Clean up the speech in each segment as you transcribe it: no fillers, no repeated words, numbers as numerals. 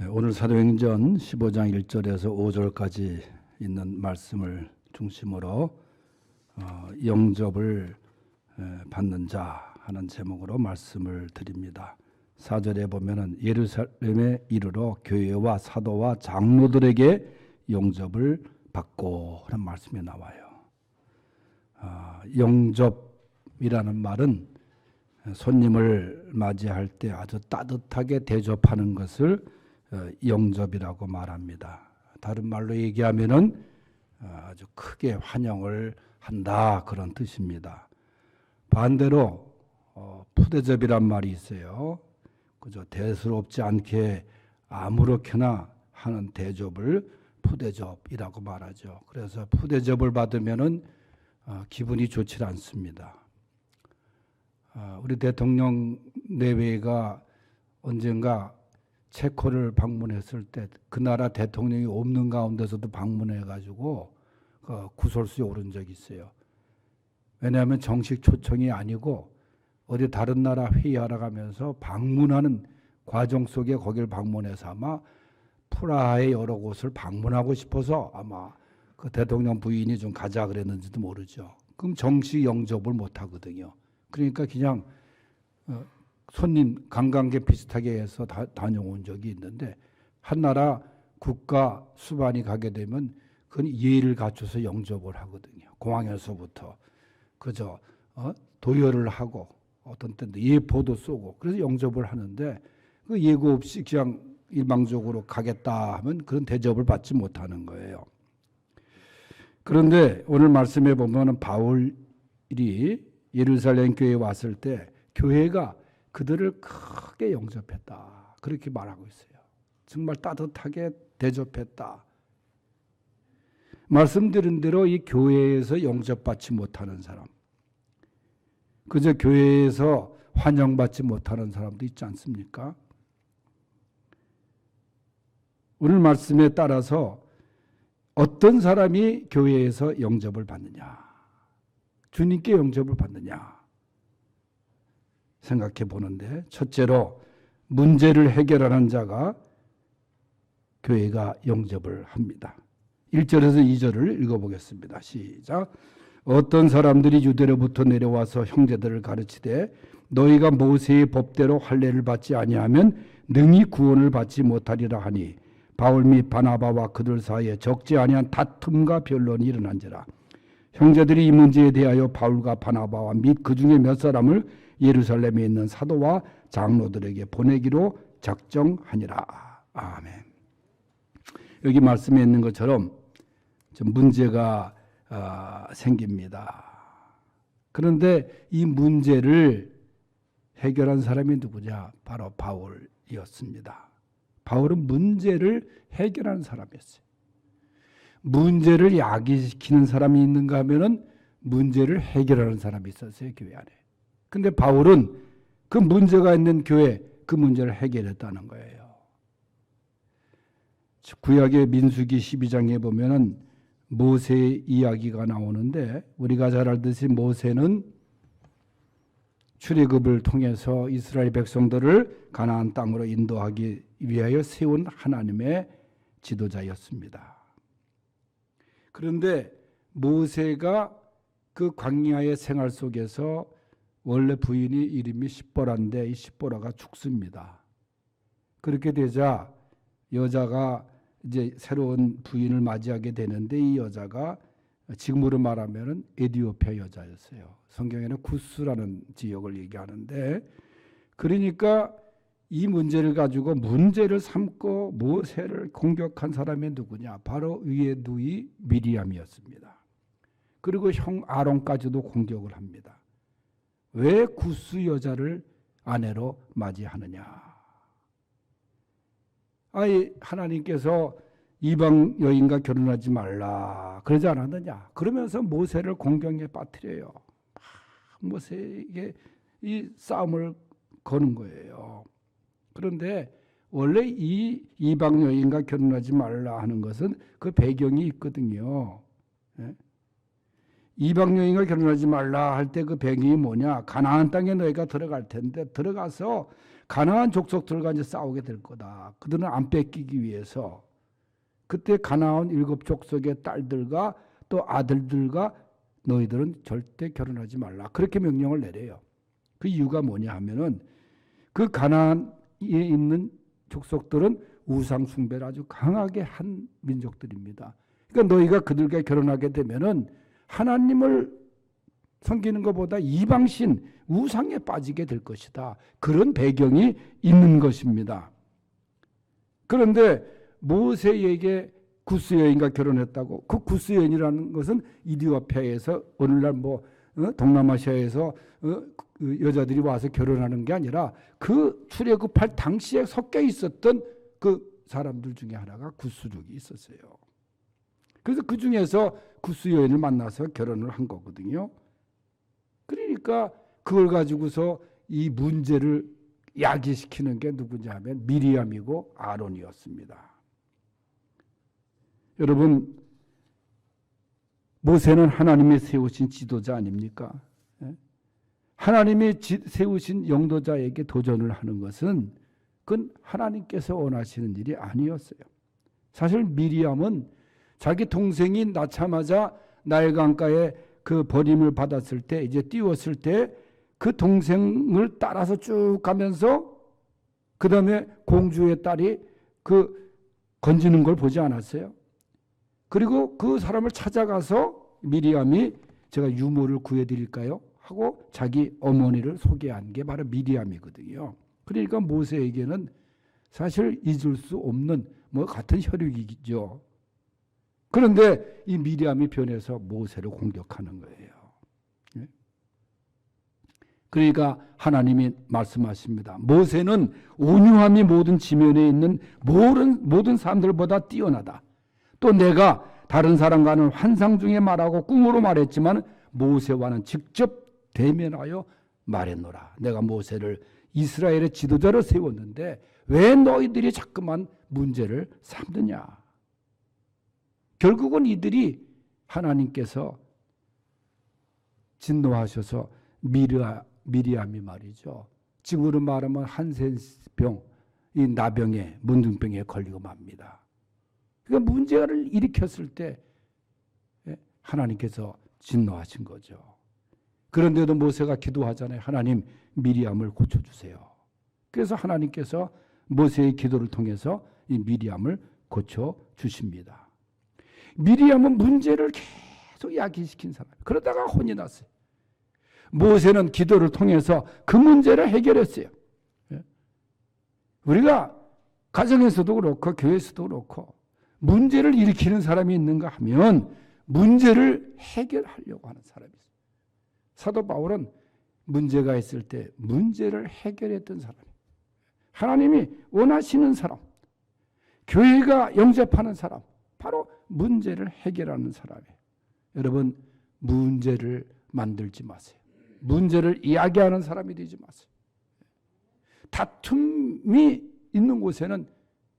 오늘 사도행전 15장 1절에서 5절까지 있는 말씀을 중심으로 영접을 받는 자 하는 제목으로 말씀을 드립니다. 4절에 보면은 예루살렘에 이르러 교회와 사도와 장로들에게 영접을 받고 하는 말씀이 나와요. 영접이라는 말은 손님을 맞이할 때 아주 따뜻하게 대접하는 것을 영접이라고 말합니다. 다른 말로 얘기하면은 아주 크게 환영을 한다 그런 뜻입니다. 반대로 푸대접이란 말이 있어요. 그저 대수롭지 않게 아무렇게나 하는 대접을 푸대접이라고 말하죠. 그래서 푸대접을 받으면은 기분이 좋지 않습니다. 우리 대통령 내외가 언젠가 체코를 방문했을 때 그 나라 대통령이 없는 가운데서도 방문해가지고 구설수에 오른 적이 있어요. 왜냐하면 정식 초청이 아니고 어디 다른 나라 회의하러 가면서 방문하는 과정 속에 거기를 방문해서 아마 프라하의 여러 곳을 방문하고 싶어서 아마 그 대통령 부인이 좀 가자 그랬는지도 모르죠. 그럼 정식 영접을 못 하거든요. 그러니까 그냥 손님 관광객 비슷하게 해서 다녀온 적이 있는데 한 나라 국가 수반이 가게 되면 그건 예의를 갖춰서 영접을 하거든요. 공항에서부터 그저 도열을 하고 어떤 때는 예포도 쏘고 그래서 영접을 하는데 그 예고 없이 그냥 일방적으로 가겠다 하면 그런 대접을 받지 못하는 거예요. 그런데 오늘 말씀에 보면은 바울이 예루살렘 교회에 왔을 때 교회가 그들을 크게 영접했다. 그렇게 말하고 있어요. 정말 따뜻하게 대접했다. 말씀드린 대로 이 교회에서 영접받지 못하는 사람, 그저 교회에서 환영받지 못하는 사람도 있지 않습니까? 오늘 말씀에 따라서 어떤 사람이 교회에서 영접을 받느냐, 주님께 영접을 받느냐 생각해 보는데, 첫째로 문제를 해결하는 자가 교회가 영접을 합니다. 1절에서 2절을 읽어보겠습니다. 시작. 어떤 사람들이 유대로부터 내려와서 형제들을 가르치되 너희가 모세의 법대로 할례를 받지 아니하면 능히 구원을 받지 못하리라 하니 바울 및 바나바와 그들 사이에 적지 아니한 다툼과 변론이 일어난지라. 형제들이 이 문제에 대하여 바울과 바나바와 및 그 중에 몇 사람을 예루살렘에 있는 사도와 장로들에게 보내기로 작정하니라. 아멘. 여기 말씀에 있는 것처럼 좀 문제가 생깁니다. 그런데 이 문제를 해결한 사람이 누구냐? 바로 바울이었습니다. 바울은 문제를 해결하는 사람이었어요. 문제를 야기시키는 사람이 있는가 하면은 문제를 해결하는 사람이 있었어요, 교회 안에. 근데 바울은 그 문제가 있는 교회, 그 문제를 해결했다는 거예요. 구약의 민수기 12장에 보면은 모세의 이야기가 나오는데, 우리가 잘 알듯이 모세는 출애굽을 통해서 이스라엘 백성들을 가나안 땅으로 인도하기 위하여 세운 하나님의 지도자였습니다. 그런데 모세가 그 광야의 생활 속에서 원래 부인이 이름이 십보라인데 이 십보라가 죽습니다. 그렇게 되자 여자가 이제 새로운 부인을 맞이하게 되는데, 이 여자가 지금으로 말하면 에티오피아 여자였어요. 성경에는 구스라는 지역을 얘기하는데, 그러니까 이 문제를 가지고 문제를 삼고 모세를 공격한 사람이 누구냐? 바로 위의 누이 미리암이었습니다. 그리고 형 아론까지도 공격을 합니다. 왜 구스 여자를 아내로 맞이하느냐? 아니, 하나님께서 이방 여인과 결혼하지 말라 그러지 않았느냐? 그러면서 모세를 공경에 빠뜨려요. 모세에게 이 싸움을 거는 거예요. 그런데 원래 이 이방 여인과 결혼하지 말라 하는 것은 그 배경이 있거든요. 이방 여인과 결혼하지 말라 할 때 그 배경이 뭐냐? 가나안 땅에 너희가 들어갈 텐데 들어가서 가나안 족속들과 이제 싸우게 될 거다. 그들은 안 뺏기기 위해서 그때 가나안 7족속의 딸들과 또 아들들과 너희들은 절대 결혼하지 말라. 그렇게 명령을 내려요. 그 이유가 뭐냐 하면은 그 가나안에 있는 족속들은 우상 숭배를 아주 강하게 한 민족들입니다. 그러니까 너희가 그들과 결혼하게 되면은 하나님을 섬기는 것보다 이방신 우상에 빠지게 될 것이다. 그런 배경이 있는 것입니다. 그런데 모세에게 구스 여인과 결혼했다고, 그 구스 여인이라는 것은 이디오피아에서 오늘날 동남아시아에서 여자들이 와서 결혼하는 게 아니라 그 출애굽할 당시에 섞여 있었던 그 사람들 중에 하나가 구스족이 있었어요. 그래서 그 중에서 구스 여인을 만나서 결혼을 한 거거든요. 그러니까 그걸 가지고서 이 문제를 야기시키는 게 누구냐 하면 미리암이고 아론이었습니다. 여러분, 모세는 하나님이 세우신 지도자 아닙니까? 하나님이 세우신 영도자에게 도전을 하는 것은 그건 하나님께서 원하시는 일이 아니었어요. 사실 미리암은 자기 동생이 낳자마자 나일강가에 그 버림을 받았을 때, 이제 띄웠을 때 그 동생을 따라서 쭉 가면서 그 다음에 공주의 딸이 그 건지는 걸 보지 않았어요. 그리고 그 사람을 찾아가서 미리암이 제가 유모를 구해드릴까요? 하고 자기 어머니를 소개한 게 바로 미리암이거든요. 그러니까 모세에게는 사실 잊을 수 없는 같은 혈육이죠. 그런데 이 미리암이 변해서 모세를 공격하는 거예요. 그러니까 하나님이 말씀하십니다. 모세는 온유함이 모든 지면에 있는 모든 사람들보다 뛰어나다. 또 내가 다른 사람과는 환상 중에 말하고 꿈으로 말했지만 모세와는 직접 대면하여 말했노라. 내가 모세를 이스라엘의 지도자로 세웠는데 왜 너희들이 자꾸만 문제를 삼느냐. 결국은 하나님께서 진노하셔서 미리암이 말이죠. 지금으로 말하면 한센병, 이 나병에 문둥병에 걸리고 맙니다. 그러니까 문제를 일으켰을 때 하나님께서 진노하신 거죠. 그런데도 모세가 기도하잖아요. 하나님, 미리암을 고쳐주세요. 그래서 하나님께서 모세의 기도를 통해서 이 미리암을 고쳐주십니다. 미리암은 문제를 계속 야기시킨 사람. 그러다가 혼이 났어요. 모세는 기도를 통해서 그 문제를 해결했어요. 우리가 가정에서도 그렇고 교회에서도 그렇고 문제를 일으키는 사람이 있는가 하면 문제를 해결하려고 하는 사람이 있어요. 사도 바울은 문제가 있을 때 문제를 해결했던 사람이에요. 하나님이 원하시는 사람, 교회가 영접하는 사람, 바로 문제를 해결하는 사람이에요. 여러분, 문제를 만들지 마세요. 문제를 이야기하는 사람이 되지 마세요. 다툼이 있는 곳에는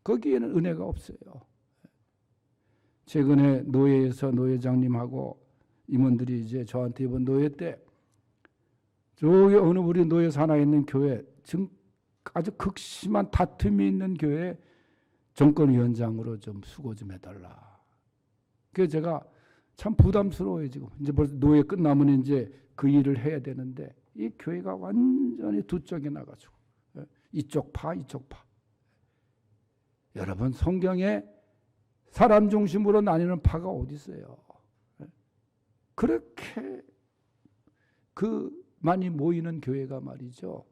거기에는 은혜가 없어요. 최근에 노예에서 노회장님하고 임원들이 이제 저한테 이번 노예 때 저기 어느 우리 노예 산하에 있는 교회, 지금 아주 극심한 다툼이 있는 교회 정권위원장으로 좀 수고 좀 해달라. 그래서 제가 참 부담스러워요. 지금 이제 벌써 노예 끝나면 이제 그 일을 해야 되는데 이 교회가 완전히 두 쪽에 나가지고 이쪽 파 이쪽 파. 여러분, 성경에 사람 중심으로 나뉘는 파가 어디 있어요? 그렇게 많이 모이는 교회가 말이죠.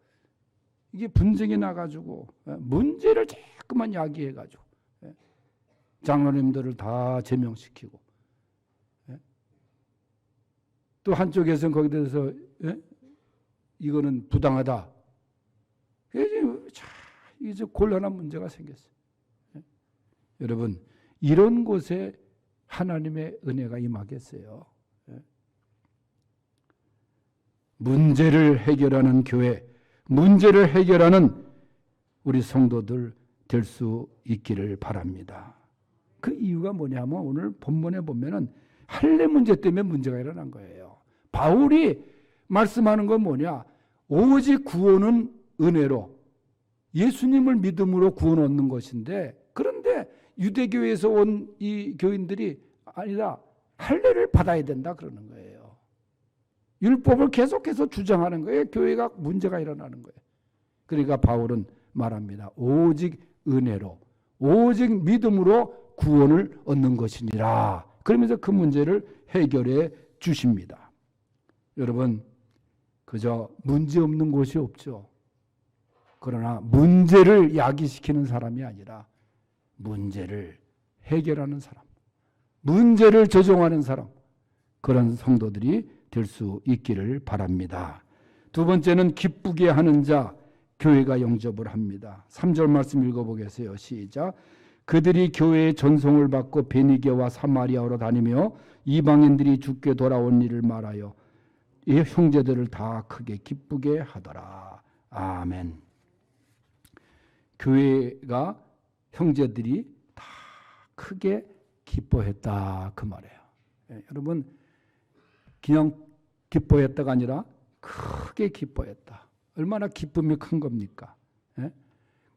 이게 분쟁이 나가지고 문제를 자꾸만 야기해가지고 장로님들을 다 제명시키고 또 한쪽에서는 거기에 대해서 이거는 부당하다. 이제 곤란한 문제가 생겼어요. 여러분, 이런 곳에 하나님의 은혜가 임하겠어요. 문제를 해결하는 교회, 문제를 해결하는 우리 성도들 될 수 있기를 바랍니다. 그 이유가 뭐냐면 오늘 본문에 보면은 할례 문제 때문에 문제가 일어난 거예요. 바울이 말씀하는 건 뭐냐? 오직 구원은 은혜로 예수님을 믿음으로 구원 얻는 것인데, 그런데 유대교에서 온 이 교인들이 아니라 할례를 받아야 된다 그러는 거예요. 율법을 계속해서 주장하는 거예요. 교회가 문제가 일어나는 거예요. 그러니까 바울은 말합니다. 오직 은혜로, 오직 믿음으로 구원을 얻는 것이니라. 그러면서 그 문제를 해결해 주십니다. 여러분, 그저 문제 없는 곳이 없죠. 그러나 문제를 야기시키는 사람이 아니라 문제를 해결하는 사람, 문제를 조정하는 사람, 그런 성도들이 될 수 있기를 바랍니다. 두 번째는 기쁘게 하는 자, 교회가 영접을 합니다. 3절 말씀 읽어보겠어요. 시작. 그들이 교회의 전송을 받고 베니게와 사마리아로 다니며 이방인들이 주께 돌아온 일을 말하여 이 형제들을 다 크게 기쁘게 하더라. 아멘. 교회가 형제들이 다 크게 기뻐했다 그 말이에요. 여러분, 그냥 기뻐했다가 아니라 크게 기뻐했다. 얼마나 기쁨이 큰 겁니까?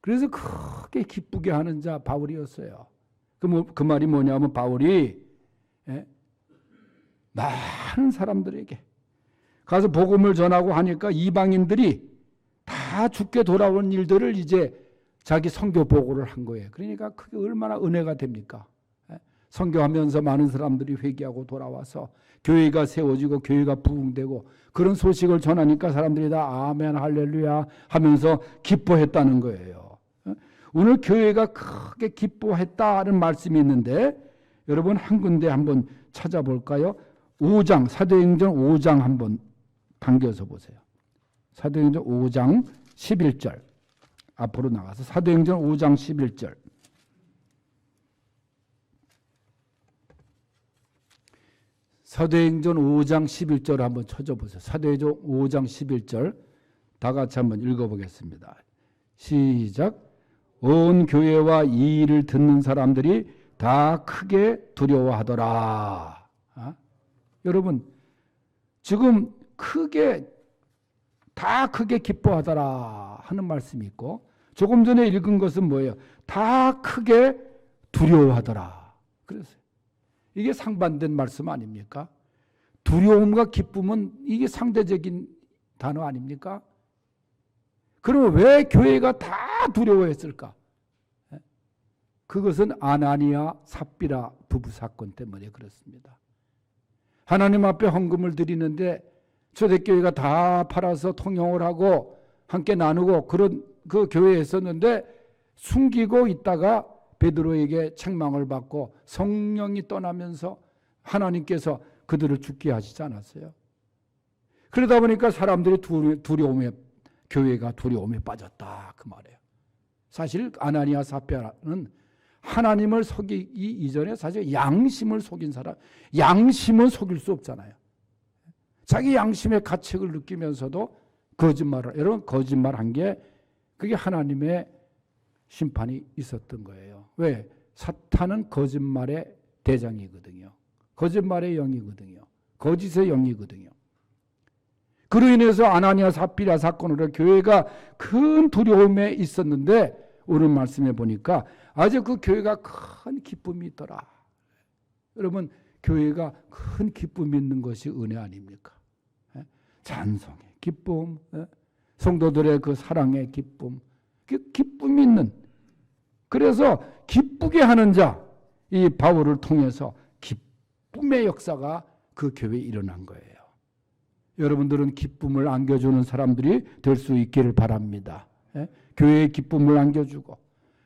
그래서 크게 기쁘게 하는 자 바울이었어요. 그 말이 뭐냐면 바울이 많은 사람들에게 가서 복음을 전하고 하니까 이방인들이 다 죽게 돌아온 일들을 이제 자기 선교 보고를 한 거예요. 그러니까 그게 얼마나 은혜가 됩니까? 선교하면서 많은 사람들이 회개하고 돌아와서 교회가 세워지고 교회가 부흥되고 그런 소식을 전하니까 사람들이 다 아멘 할렐루야 하면서 기뻐했다는 거예요. 오늘 교회가 크게 기뻐했다는 말씀이 있는데 여러분 한 군데 한번 찾아볼까요? 5장 사도행전 5장 한번 당겨서 보세요. 사도행전 5장 11절 앞으로 나가서 사도행전 5장 11절 사도행전 5장 11절 한번 찾아보세요. 사도행전 5장 11절 다 같이 한번 읽어보겠습니다. 시작. 온 교회와 이 일을 듣는 사람들이 다 크게 두려워하더라. 여러분 지금 다 크게 기뻐하더라 하는 말씀이 있고 조금 전에 읽은 것은 뭐예요? 다 크게 두려워하더라. 그래서 이게 상반된 말씀 아닙니까? 두려움과 기쁨은 이게 상대적인 단어 아닙니까? 그러면 왜 교회가 다 두려워했을까? 그것은 아나니아 삽비라 부부 사건 때문에 그렇습니다. 하나님 앞에 헌금을 드리는데 초대교회가 다 팔아서 통용을 하고 함께 나누고 그런 그 교회에 있었는데 숨기고 있다가 베드로에게 책망을 받고 성령이 떠나면서 하나님께서 그들을 죽게 하시지 않았어요. 그러다 보니까 사람들이 교회가 두려움에 빠졌다 그 말이에요. 사실 아나니아 삽비라는 하나님을 속이기 이전에 사실 양심을 속인 사람, 양심은 속일 수 없잖아요. 자기 양심의 가책을 느끼면서도 여러분 거짓말한 게 그게 하나님의 심판이 있었던 거예요. 왜? 사탄은 거짓말의 대장이거든요. 거짓말의 영이거든요. 거짓의 영이거든요. 그로 인해서 아나니아 삽비라 사건으로 교회가 큰 두려움에 있었는데 오늘 말씀해 보니까 아주 그 교회가 큰 기쁨이 있더라. 여러분 교회가 큰 기쁨이 있는 것이 은혜 아닙니까? 찬송의 기쁨, 성도들의 그 사랑의 기쁨, 기쁨이 있는, 그래서 기쁘게 하는 자, 이 바울을 통해서 기쁨의 역사가 그 교회에 일어난 거예요. 여러분들은 기쁨을 안겨주는 사람들이 될 수 있기를 바랍니다. 교회에 기쁨을 안겨주고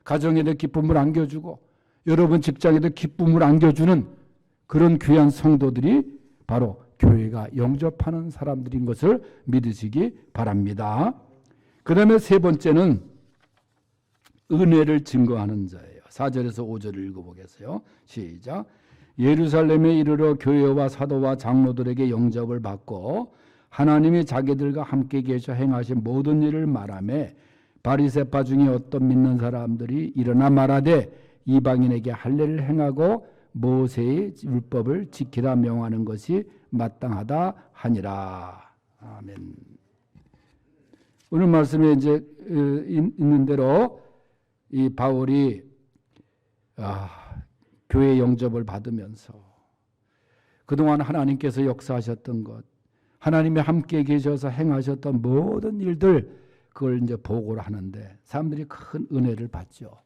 가정에도 기쁨을 안겨주고 여러분 직장에도 기쁨을 안겨주는 그런 귀한 성도들이 바로 교회가 영접하는 사람들인 것을 믿으시기 바랍니다. 그 다음에 세 번째는 은혜를 증거하는 자예요. 4절에서 5절을 읽어보겠어요. 시작. 예루살렘에 이르러 교회와 사도와 장로들에게 영접을 받고 하나님이 자기들과 함께 계셔 행하신 모든 일을 말하며 바리새파 중에 어떤 믿는 사람들이 일어나 말하되 이방인에게 할례를 행하고 모세의 율법을 지키라 명하는 것이 마땅하다 하니라. 아멘. 오늘 말씀에 이제 있는 대로 이 바울이 교회 영접을 받으면서 그동안 하나님께서 역사하셨던 것, 하나님이 함께 계셔서 행하셨던 모든 일들, 그걸 이제 보고를 하는데 사람들이 큰 은혜를 받죠.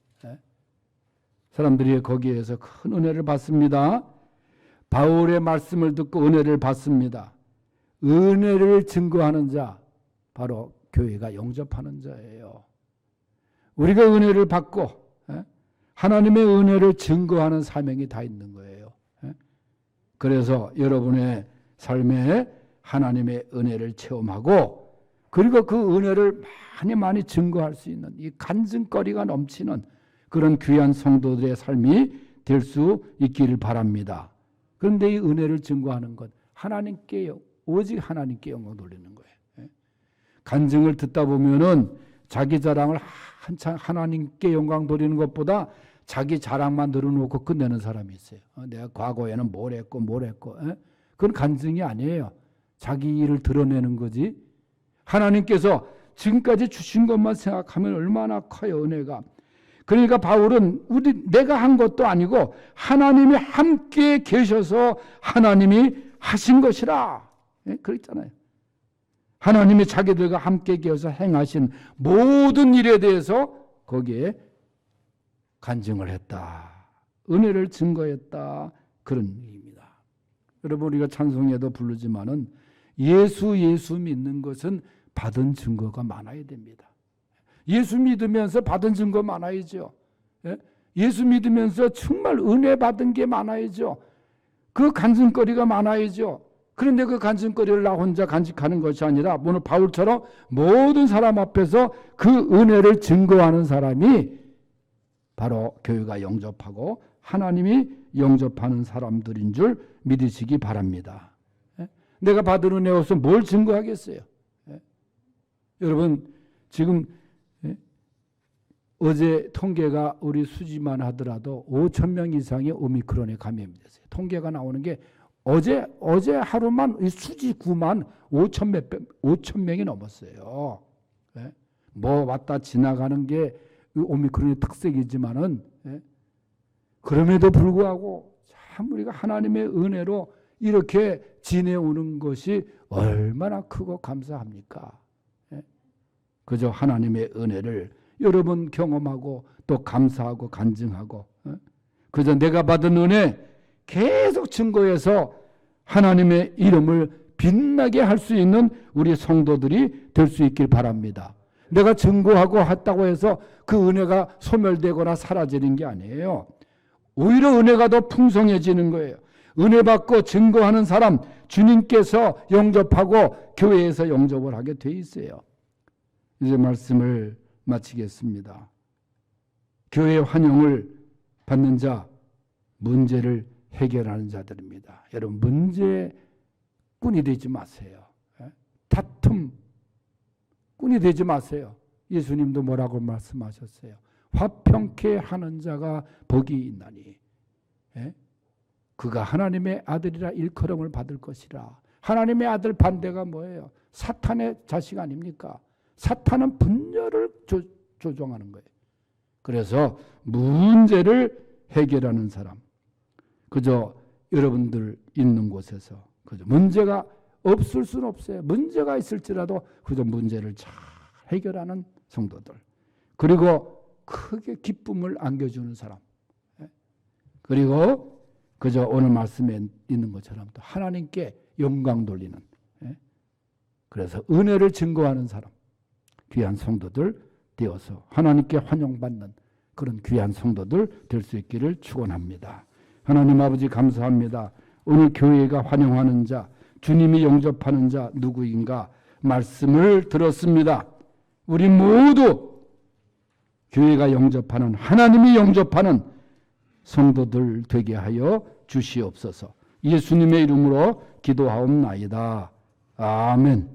사람들이 거기에서 큰 은혜를 받습니다. 바울의 말씀을 듣고 은혜를 받습니다. 은혜를 증거하는 자, 바로 교회가 영접하는 자예요. 우리가 은혜를 받고 하나님의 은혜를 증거하는 사명이 다 있는 거예요. 그래서 여러분의 삶에 하나님의 은혜를 체험하고, 그리고 그 은혜를 많이 증거할 수 있는 이 간증거리가 넘치는 그런 귀한 성도들의 삶이 될 수 있기를 바랍니다. 그런데 이 은혜를 증거하는 것, 오직 하나님께 영광 돌리는 거예요. 간증을 듣다 보면은 자기 자랑을 한참 하나님께 영광 돌리는 것보다 자기 자랑만 늘어놓고 끝내는 사람이 있어요. 내가 과거에는 뭘 했고. 그건 간증이 아니에요. 자기 일을 드러내는 거지. 하나님께서 지금까지 주신 것만 생각하면 얼마나 커요, 은혜가. 그러니까 바울은 내가 한 것도 아니고 하나님이 함께 계셔서 하나님이 하신 것이라. 그랬잖아요. 하나님이 자기들과 함께 계셔서 행하신 모든 일에 대해서 거기에 간증을 했다. 은혜를 증거했다. 그런 의미입니다. 여러분, 우리가 찬송에도 부르지만은 예수 믿는 것은 받은 증거가 많아야 됩니다. 예수 믿으면서 받은 증거 많아야죠. 예수 믿으면서 정말 은혜 받은 게 많아야죠. 그 간증거리가 많아야죠. 그런데 그 간증거리를 나 혼자 간직하는 것이 아니라 오늘 바울처럼 모든 사람 앞에서 그 은혜를 증거하는 사람이 바로 교회가 영접하고 하나님이 영접하는 사람들인 줄 믿으시기 바랍니다. 내가 받은 은혜로서 뭘 증거하겠어요? 여러분, 지금 어제 통계가 우리 수지만 하더라도 5천 명 이상의 오미크론에 감염이 됐어요. 통계가 나오는 게 어제 하루만 이 수지구만 5천 명이 넘었어요. 뭐 왔다 지나가는 게 오미크론의 특색이지만은, 그럼에도 불구하고 참 우리가 하나님의 은혜로 이렇게 지내오는 것이 얼마나 크고 감사합니까? 그저 하나님의 은혜를 여러분 경험하고 또 감사하고 간증하고, 그저 내가 받은 은혜 계속 증거해서 하나님의 이름을 빛나게 할 수 있는 우리 성도들이 될 수 있길 바랍니다. 내가 증거하고 했다고 해서 그 은혜가 소멸되거나 사라지는 게 아니에요. 오히려 은혜가 더 풍성해지는 거예요. 은혜 받고 증거하는 사람 주님께서 영접하고 교회에서 영접을 하게 돼 있어요. 이제 말씀을 마치겠습니다. 교회 환영을 받는 자, 문제를 해결하는 자들입니다. 여러분, 문제꾼이 되지 마세요. 다툼 꾼이 되지 마세요. 예수님도 뭐라고 말씀하셨어요? 화평케 하는 자가 복이 있나니 그가 하나님의 아들이라 일컬음을 받을 것이라. 하나님의 아들 반대가 뭐예요? 사탄의 자식 아닙니까? 사탄은 분열을 조종하는 거예요. 그래서 문제를 해결하는 사람, 그저 여러분들 있는 곳에서 그저 문제가 없을 수는 없어요. 문제가 있을지라도 그저 문제를 잘 해결하는 성도들, 그리고 크게 기쁨을 안겨주는 사람, 그리고 그저 오늘 말씀에 있는 것처럼 또 하나님께 영광 돌리는, 그래서 은혜를 증거하는 사람, 귀한 성도들 되어서 하나님께 환영받는 그런 귀한 성도들 될 수 있기를 축원합니다. 하나님 아버지 감사합니다. 오늘 교회가 환영하는 자, 주님이 영접하는 자 누구인가 말씀을 들었습니다. 우리 모두 교회가 영접하는, 하나님이 영접하는 성도들 되게 하여 주시옵소서. 예수님의 이름으로 기도하옵나이다. 아멘.